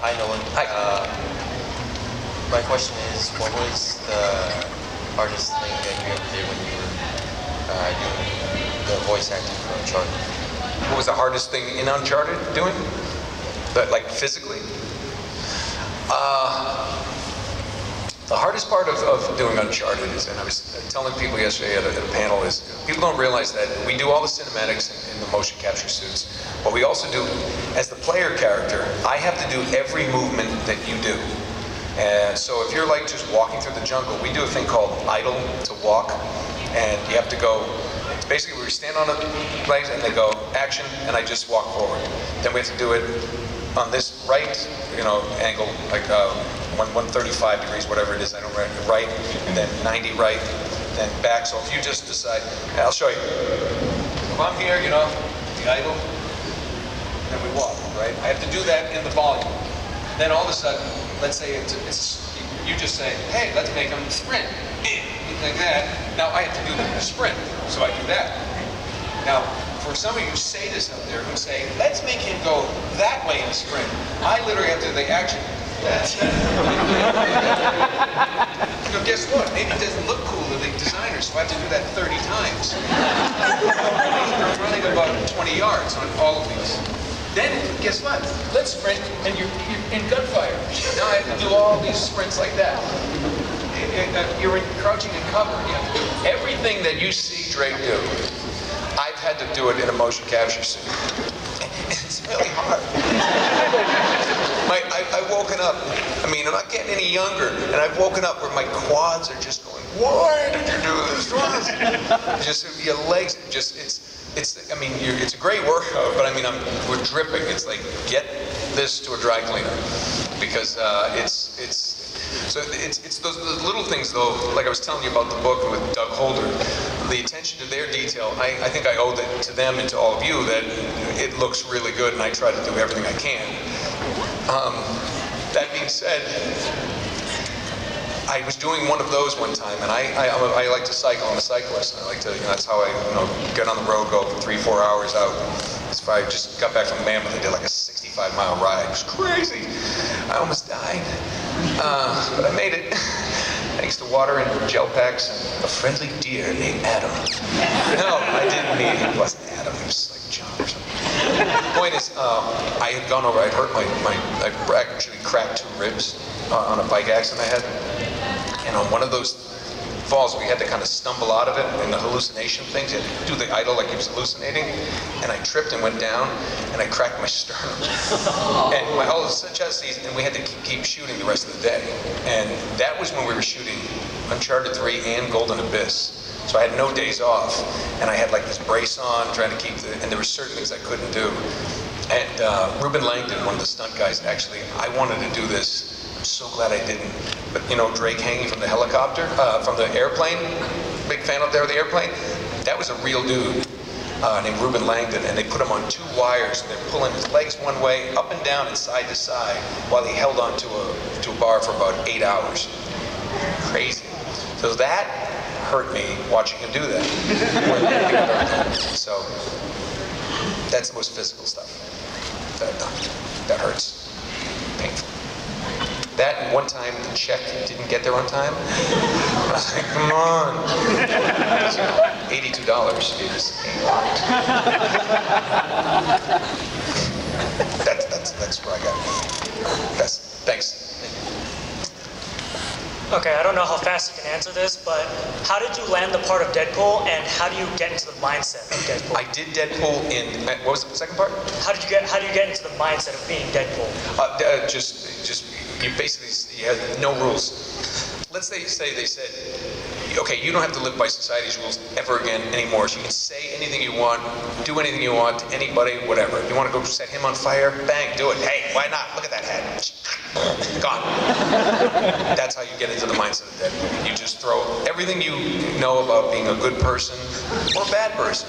Hi, Nolan. Hi. My question is, what was the hardest thing that you ever did when you were doing the voice acting for Uncharted? What was the hardest thing in Uncharted doing? Like physically? The hardest part of doing Uncharted is, and I was telling people yesterday at a panel, is people don't realize that we do all the cinematics in the motion capture suits, but we also do, as the player character, I have to do every movement that you do. And so if you're like just walking through the jungle, we do a thing called idle to walk, and you have to go, it's basically we stand on a place and they go action, and I just walk forward. Then we have to do it on this right, angle, like 135 degrees, whatever it is, I don't remember, right, and then 90 right, then back. So if you just decide, I'll show you. If I'm here, the idle, then we walk, right? I have to do that in the volume. Then all of a sudden, let's say you just say, hey, let's make them sprint, like that. Now I have to do the sprint, so I do that. Now, for some of you sadists out there who say, let's make him go that way in a sprint, I literally have to do the action. Guess what? Maybe it doesn't look cool to the designer, so I have to do that 30 times. I'm running about 20 yards on all of these. Then, guess what? Let's sprint, and you're in gunfire. Now I have to do all these sprints like that. You're crouching in cover. You have to do everything that you see Drake do. I've had to do it in a motion capture suit. It's really hard. I've woken up, I'm not getting any younger, and I've woken up where my quads are just going, why did you do this to us? Just your legs, it's a great workout, but we're dripping. It's like, get this to a dry cleaner, because it's those little things, though, like I was telling you about the book with Doug Holder, the attention to their detail. I think I owe that to them and to all of you, that it looks really good, and I try to do everything I can. That being said, I was doing one of those one time, and I like to cycle. I'm a cyclist. I like to, that's how I get on the road, go 3-4 hours out. If I just got back from Mammoth, I did like a 65-mile ride. It was crazy. I almost died, but I made it. Thanks to water and gel packs and a friendly deer named Adam. No, I didn't mean it. It wasn't Adam. It was like John or something. The point is, I had gone over. I hurt I actually cracked 2 ribs on a bike accident I had. And on one of those falls, we had to kind of stumble out of it, and the hallucination things, you had to do the idle like he was hallucinating, and I tripped and went down, and I cracked my sternum. And my whole chest, and we had to keep shooting the rest of the day. And that was when we were shooting Uncharted 3 and Golden Abyss. So I had no days off, and I had like this brace on, trying to keep and there were certain things I couldn't do. And Ruben Langdon, one of the stunt guys, actually, I wanted to do this. I'm so glad I didn't. But Drake hanging from the helicopter, from the airplane, big fan up there of the airplane, that was a real dude named Ruben Langdon, and they put him on 2 wires, and they're pulling his legs one way, up and down and side to side, while he held on to a bar for about 8 hours. Crazy. So that hurt me watching him do that. More than anything I've ever done. So that's the most physical stuff that I've done. That hurts. Painful. That and one time the check didn't get there on time. I was like, come on. $82 is a lot. That's where I got it. Thanks. Okay, I don't know how fast you can answer this, but how did you land the part of Deadpool, and how do you get into the mindset of Deadpool? I did Deadpool in, what was the second part? How do you get into the mindset of being Deadpool? You have no rules. Let's say they said, okay, you don't have to live by society's rules ever again anymore. So you can say anything you want, do anything you want to anybody, whatever. If you want to go set him on fire, bang, do it. Hey, why not? Look at that head. Gone. That's how you get into the mindset of Deadpool. You just throw everything you know about being a good person or a bad person.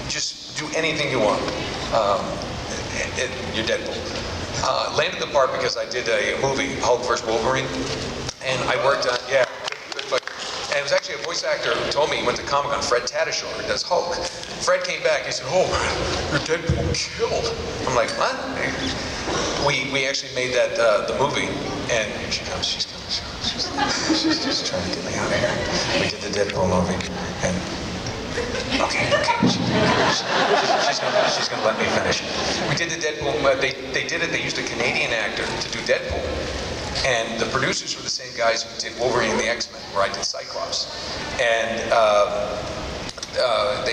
Just do anything you want. You're Deadpool. Landed the part because I did a movie, Hulk vs. Wolverine, and I worked on, and it was actually a voice actor who told me, he went to Comic-Con, Fred Tatasciore, who does Hulk. Fred came back, he said, oh, your Deadpool killed. I'm like, what? we actually made that the movie, and she comes, she's just trying to get me out of here. We did the Deadpool movie, and okay, she's gonna let me finish. We did the Deadpool. They did it. They used a Canadian actor to do Deadpool, and the producers were the same guys who did Wolverine and the X-Men, where I did Cyclops, and.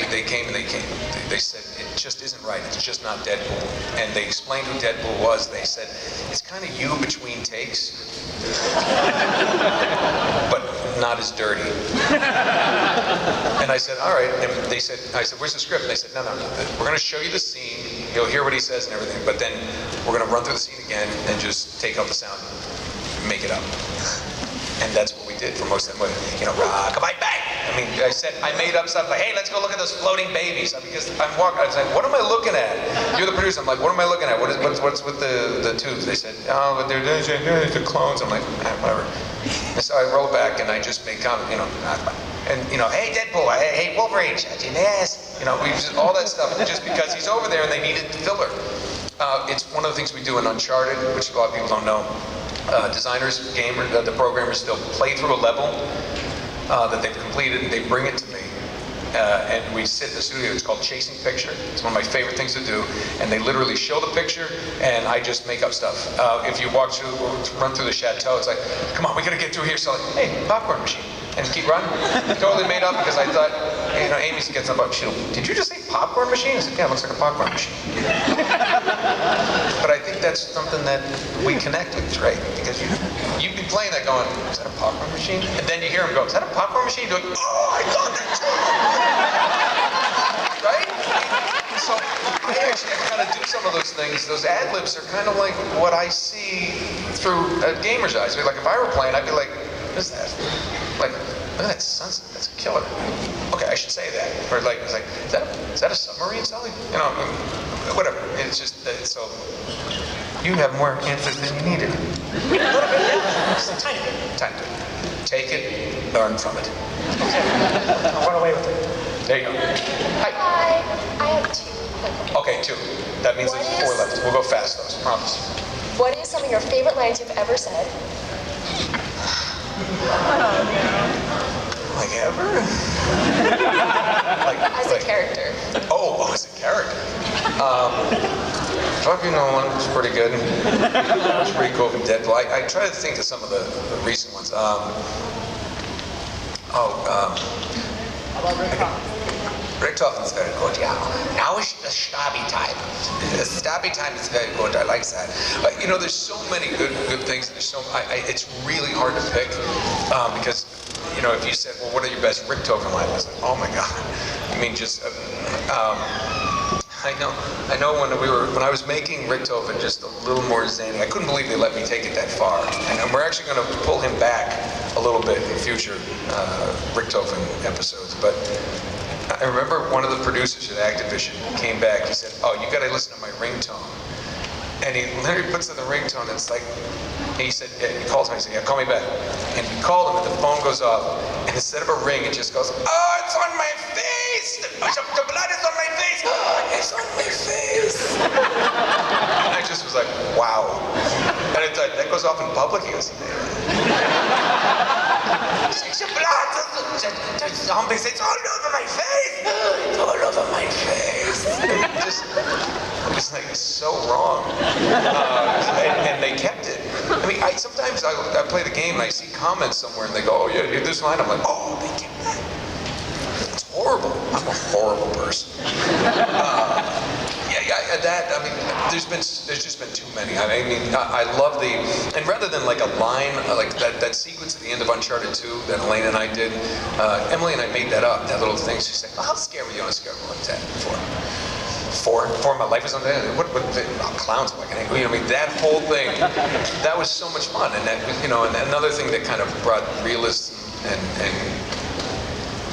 They came and they said it just isn't right, it's just not Deadpool. And they explained who Deadpool was. They said it's kind of you between takes, but not as dirty. And I said, all right. And I said, where's the script? And they said, no, we're going to show you the scene, you'll hear what he says and everything, but then we're going to run through the scene again and just take out the sound and make it up. And that's what we did for most of them. You know, rock-a-bye, bang! I mean, I made up stuff like, hey, let's go look at those floating babies. Because I'm walking, I was like, what am I looking at? You're the producer. I'm like, what am I looking at? What's with the tubes? They said, oh, but they're the clones. I'm like, whatever. And so I roll back and I just make comment, you know, and you know, hey, Deadpool, hey, Wolverine, shakiness. You know, we just all that stuff just because he's over there and they needed filler. It's one of the things we do in Uncharted, which a lot of people don't know. Designers, gamers, the programmers still play through a level that they've completed, and they bring it to me. And we sit in the studio. It's called Chasing Picture. It's one of my favorite things to do. And they literally show the picture, and I just make up stuff. If you run through the chateau, it's like, come on, we gotta get through here. So like, hey, popcorn machine. And keep running. Totally made up because I thought, you know, Amy gets up about, did you just say popcorn machine? I said, yeah, it looks like a popcorn machine. But I think that's something that we connect with, right? Because you'd be playing that going, is that a popcorn machine? And then you hear him go, is that a popcorn machine? You're like, oh, I thought that too. Right? So I actually kind of do some of those things. Those ad-libs are kind of like what I see through a gamer's eyes. Like if I were playing, I'd be like, what is that? Like, look at that sunset, that's a killer. Okay, I should say that. Or like, it's like, is that a submarine, Sully? You know, whatever. It's just, so, you have more answers than you needed. A little bit, yeah. Just a tiny bit. Tiny bit. Take it, learn from it. Okay. I'll run away with it. There you go. Hi. Hi. I have two. Okay, two. That means there's 4 left. We'll go fast, though, promise. What is some of your favorite lines you've ever said? Like ever? As a character. Oh, as a character. Fucking Nolan was pretty good. It was pretty cool from Deadpool. I try to think of some of the recent ones. Richtofen is very good, yeah. Now is the stabby time. The stabby time is very good. I like that. You know, there's so many good things. There's it's really hard to pick because, you know, if you said, well, what are your best Richtofen lines? I was like, oh my god. I mean, just I know when I was making Richtofen just a little more zany. I couldn't believe they let me take it that far. And we're actually going to pull him back a little bit in future Richtofen episodes, but. I remember one of the producers at Activision came back, he said, oh, you gotta listen to my ringtone. And he literally puts in the ringtone, and it's like, he said, yeah, he calls me, he said, yeah, call me back. And he called him, and the phone goes off, and instead of a ring, it just goes, oh, it's on my face! The blood is on my face! Oh, it's on my face! And I just was like, wow. And it's like, that goes off in public? He goes, it's your blood! Zombies, it's all over my face! It's all over my face! It was like so wrong. And they kept it. I mean, sometimes I play the game and I see comments somewhere and they go, oh yeah, this line. I'm like, oh, they kept that. It's horrible. I'm a horrible person. I mean, there's just been too many. I mean, I love and rather than like a line, like that sequence at the end of Uncharted 2 that Elaine and I did, Emily and I made that up, that little thing. She said, well, how scared were you on a scare like that before? For my life is on that. What clowns are like, you know, I mean, that whole thing, that was so much fun. And that, you know, and another thing that kind of brought realism and I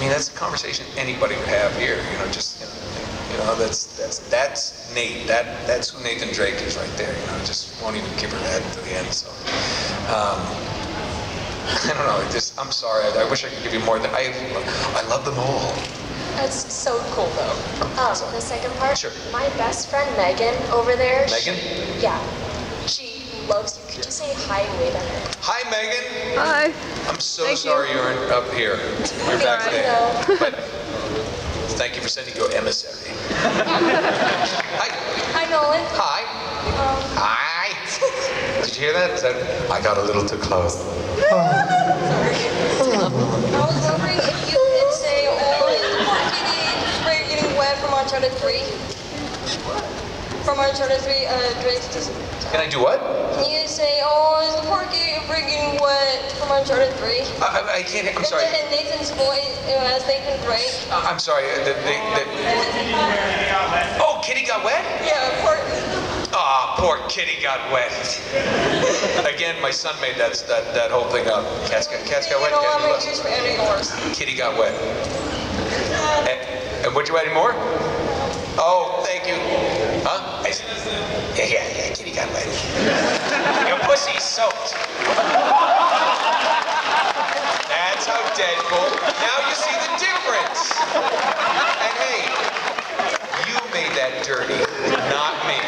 mean, that's a conversation anybody would have here, you know, just, you know, that's Nate. That's who Nathan Drake is right there. You know, I just won't even give her that to the end. So, I don't know. I'm sorry. I wish I could give you more. I love them all. That's so cool, though. The second part. Sure. My best friend Megan over there. Megan? Yeah. She loves you. Could you say hi and wave at her? Hi, Megan. Hi. I'm so Thank you. sorry you aren't up here. You're back I there. know. But thank you for sending your emissary. Hi. Hi, Nolan. Hi. Hi. Did you hear that? I got a little too close. I was wondering if you could say, oh, is the poor kitty getting wet from Uncharted 3? From Uncharted 3, Drake's just... Can I do what? Can you say, oh, is the poor kitty getting wet from Uncharted 3? I can't. I'm sorry. And Nathan's voice, as Nathan Drake. I'm sorry. Oh, Kitty got wet? Yeah, poor... Ah, poor Kitty got wet. Again, my son made that whole thing up. Cats got wet. You know, I'm Kitty anxious for any yours. Kitty got wet. And would you add any more? Oh, thank you. Huh? Yeah, Kitty got wet. Your pussy's soaked. That's how Deadpool. Now you see the difference. And hey, you made that dirty, not me.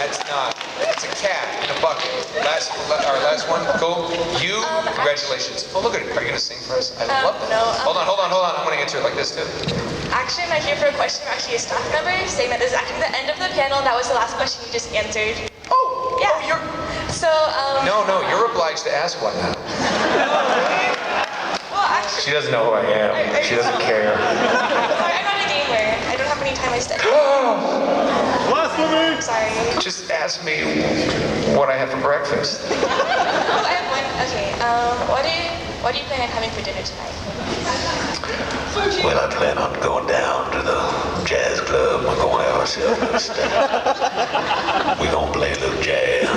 That's not. It's a cat in a bucket. Our last one. Cool. You. Congratulations. Oh, look at it. Are you gonna sing for us? I love that. No, Hold on. I'm gonna answer it like this too. Actually, I'm not here for a question. I'm actually a staff member saying that this is actually the end of the panel. That was the last question you just answered. Oh. Yeah. Oh, you're. So, No, you're obliged to ask one now. well, actually, She doesn't know who I am. She doesn't care. I'm not a gamer. I don't have any time I study. Sorry. Just ask me what I have for breakfast. Oh, I have one. Okay. What do you plan on having for dinner tonight? Well, I plan on going down to the jazz club. We're going to have ourselves a step. We're going to play a little jazz.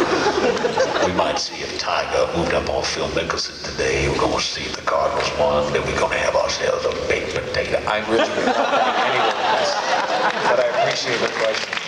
We might see if Tiger moved up on Phil Mickelson today. We're going to see if the Cardinals won. Then we're going to have ourselves a baked potato. I really am not going anywhere with this, but I appreciate the question.